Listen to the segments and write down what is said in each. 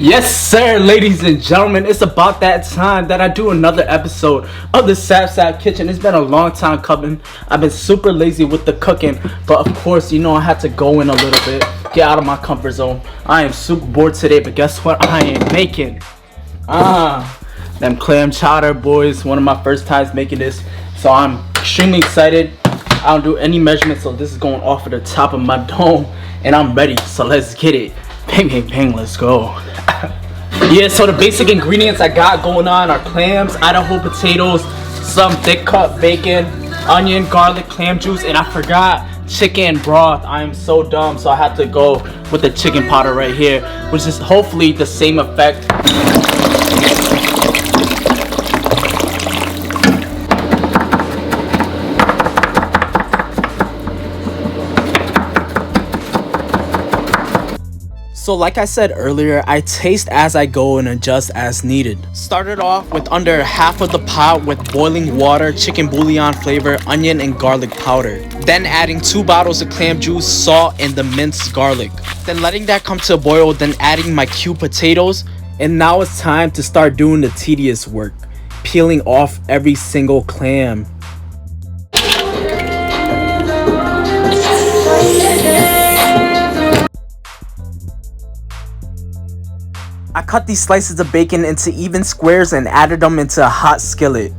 Yes, sir, ladies and gentlemen, it's about that time that I do another episode of the SapSap Kitchen. It's been a long time coming. I've been super lazy with the cooking, but of course, I had to go in a little bit, get out of my comfort zone. I am super bored today, but guess what I am making? Them clam chowder, boys. One of my first times making this, so I'm extremely excited. I don't do any measurements, so this is going off of the top of my dome, and I'm ready, so let's get it. Bang, bang, bang, let's go. Yeah, so the basic ingredients I got going on are clams, Idaho potatoes, some thick cut bacon, onion, garlic, clam juice, and I forgot chicken broth. I am so dumb, so I had to go with the chicken powder right here, which is hopefully the same effect. So like I said earlier, I taste as I go and adjust as needed. Started off with under half of the pot with boiling water, chicken bouillon flavor, onion and garlic powder. Then adding 2 bottles of clam juice, salt and the minced garlic. Then letting that come to a boil, then adding my cubed potatoes. And now it's time to start doing the tedious work, peeling off every single clam. I cut these slices of bacon into even squares and added them into a hot skillet.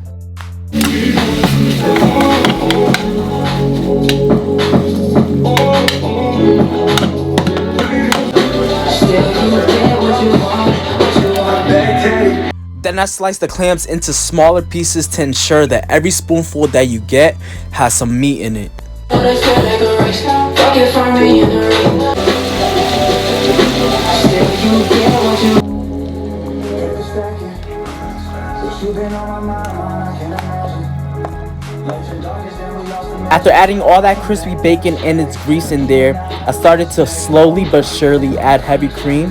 Then I slice the clams into smaller pieces to ensure that every spoonful that you get has some meat in it. After adding all that crispy bacon and its grease in there, I started to slowly but surely add heavy cream.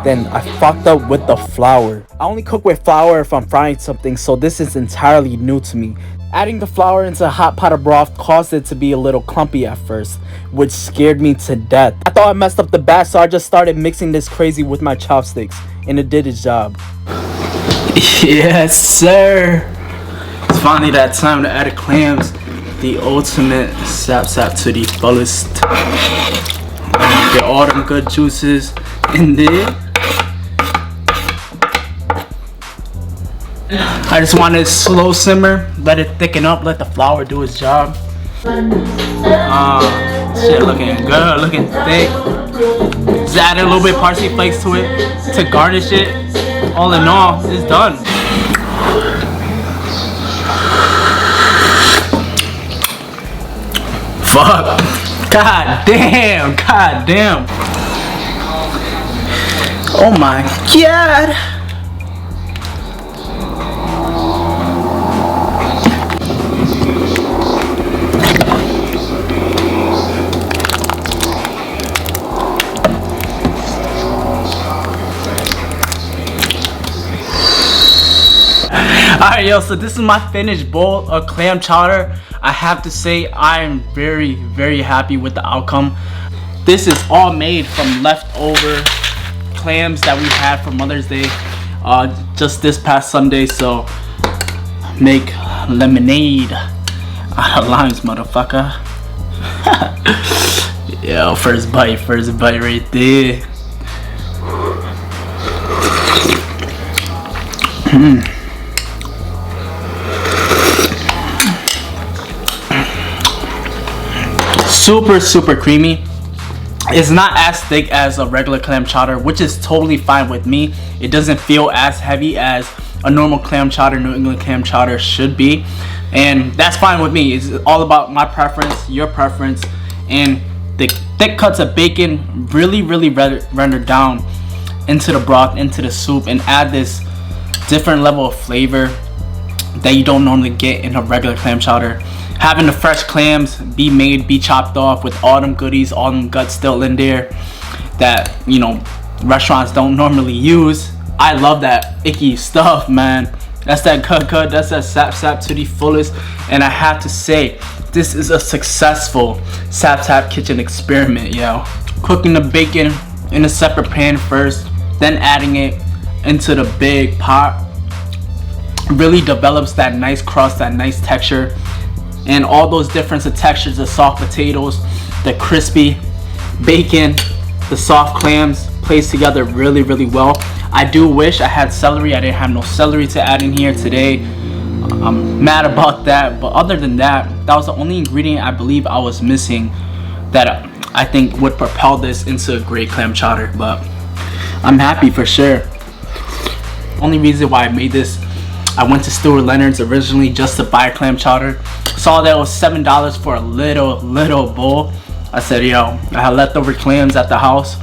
Then I fucked up with the flour. I only cook with flour if I'm frying something, so this is entirely new to me. Adding the flour into a hot pot of broth caused it to be a little clumpy at first, which scared me to death. I thought I messed up the batch, so I just started mixing this crazy with my chopsticks, and it did its job. Yes, sir. It's finally that time to add the clams. The ultimate SapSap to the fullest. Get all them good juices in there. I just want to slow simmer, let it thicken up, let the flour do its job. Shit looking good, looking thick. Just add a little bit of parsley flakes to it to garnish it. All in all, it's done. Fuck. God damn. Oh my god. Alright, yo, so this is my finished bowl of clam chowder. I have to say I am very, very happy with the outcome. This is all made from leftover clams that we had for Mother's Day just this past Sunday. So make lemonade out of limes, motherfucker. Yo, first bite right there. Super creamy. It's not as thick as a regular clam chowder, which is totally fine with me. It doesn't feel as heavy as a normal clam chowder, New England clam chowder should be, and that's fine with me. It's all about my preference, your preference, and the thick cuts of bacon really render down into the broth, into the soup, and add this different level of flavor that you don't normally get in a regular clam chowder. Having the fresh clams be chopped off with all them goodies, all them guts still in there that restaurants don't normally use. I love that icky stuff, man. That's that cut, that's that SapSap to the fullest. And I have to say, this is a successful SapSap kitchen experiment, yo. Cooking the bacon in a separate pan first, then adding it into the big pot really develops that nice crust, that nice texture, and all those different textures, the soft potatoes, the crispy bacon, the soft clams plays together really, really well. I do wish I had celery. I didn't have no celery to add in here today. I'm mad about that, but other than that, that was the only ingredient I believe I was missing that I think would propel this into a great clam chowder. But I'm happy for sure. Only reason why I made this, I went to Stuart Leonard's originally just to buy clam chowder. Saw that it was $7 for a little bowl. I said, yo, I had leftover clams at the house,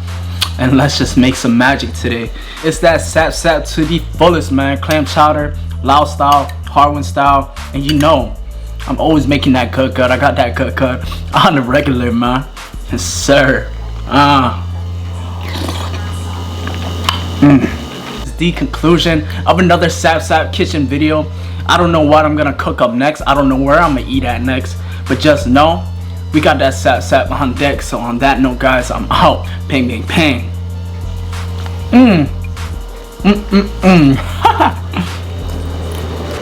and let's just make some magic today. It's that SapSap to the fullest, man. Clam chowder, Lao style, Harwin style, and you know, I'm always making that cut. I got that cut on the regular, man. Yes, sir. It's the conclusion of another SapSap kitchen video. I don't know what I'm gonna cook up next. I don't know where I'm gonna eat at next, but just know we got that SapSap on deck. So on that note, guys, I'm out. Pang, pang, pang.